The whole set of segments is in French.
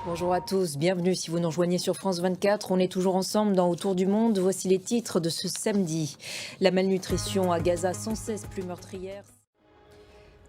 Bonjour à tous, bienvenue si vous nous rejoignez sur France 24. On est toujours ensemble dans Autour du monde. Voici les titres de ce samedi. La malnutrition à Gaza sans cesse plus meurtrière.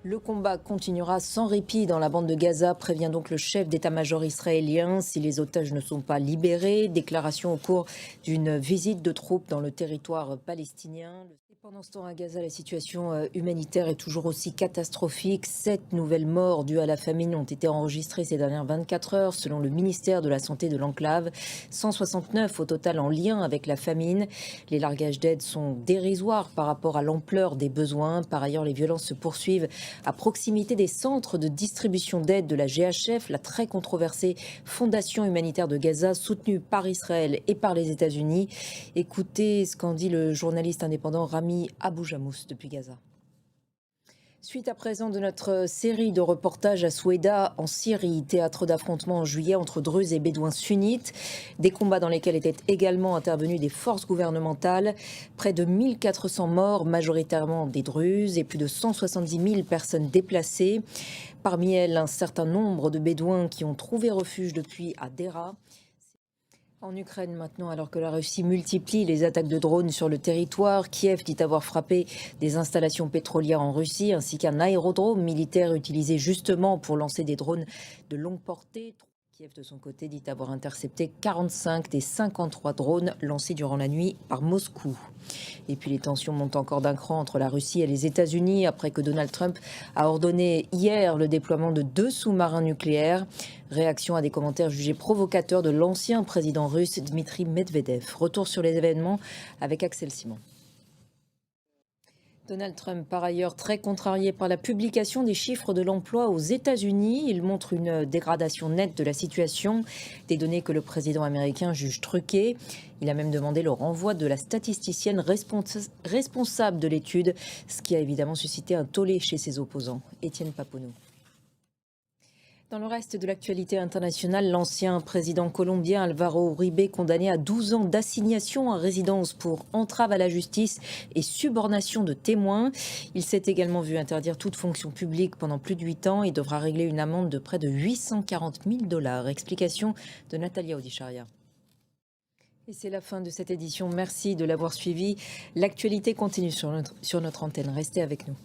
Le combat continuera sans répit dans la bande de Gaza, prévient donc le chef d'état-major israélien si les otages ne sont pas libérés. Déclaration au cours d'une visite de troupes dans le territoire palestinien. Pendant ce temps, à Gaza, la situation humanitaire est toujours aussi catastrophique. 7 nouvelles morts dues à la famine ont été enregistrées ces dernières 24 heures, selon le ministère de la Santé de l'enclave. 169 au total en lien avec la famine. Les largages d'aide sont dérisoires par rapport à l'ampleur des besoins. Par ailleurs, les violences se poursuivent à proximité des centres de distribution d'aide de la GHF, la très controversée Fondation humanitaire de Gaza, soutenue par Israël et par les États-Unis. Écoutez ce qu'en dit le journaliste indépendant Rami Abou-Jamous depuis Gaza. Suite à présent de notre série de reportages à Soueïda, en Syrie, théâtre d'affrontements en juillet entre Druzes et Bédouins sunnites, des combats dans lesquels étaient également intervenues des forces gouvernementales, près de 1400 morts, majoritairement des Druzes, et plus de 170 000 personnes déplacées. Parmi elles, un certain nombre de Bédouins qui ont trouvé refuge depuis à Dera. En Ukraine maintenant, alors que la Russie multiplie les attaques de drones sur le territoire, Kiev dit avoir frappé des installations pétrolières en Russie ainsi qu'un aérodrome militaire utilisé justement pour lancer des drones de longue portée. Kiev, de son côté, dit avoir intercepté 45 des 53 drones lancés durant la nuit par Moscou. Et puis les tensions montent encore d'un cran entre la Russie et les États-Unis après que Donald Trump a ordonné hier le déploiement de 2 sous-marins nucléaires. Réaction à des commentaires jugés provocateurs de l'ancien président russe Dmitri Medvedev. Retour sur les événements avec Axel Simon. Donald Trump, par ailleurs, très contrarié par la publication des chiffres de l'emploi aux États-Unis. Il montre une dégradation nette de la situation, des données que le président américain juge truquées. Il a même demandé le renvoi de la statisticienne responsable de l'étude, ce qui a évidemment suscité un tollé chez ses opposants. Étienne Paponeau. Dans le reste de l'actualité internationale, l'ancien président colombien Álvaro Uribe, condamné à 12 ans d'assignation à résidence pour entrave à la justice et subornation de témoins. Il s'est également vu interdire toute fonction publique pendant plus de 8 ans et devra régler une amende de près de 840 000 $. Explication de Natalia Odisharia. Et c'est la fin de cette édition. Merci de l'avoir suivi. L'actualité continue sur notre antenne. Restez avec nous.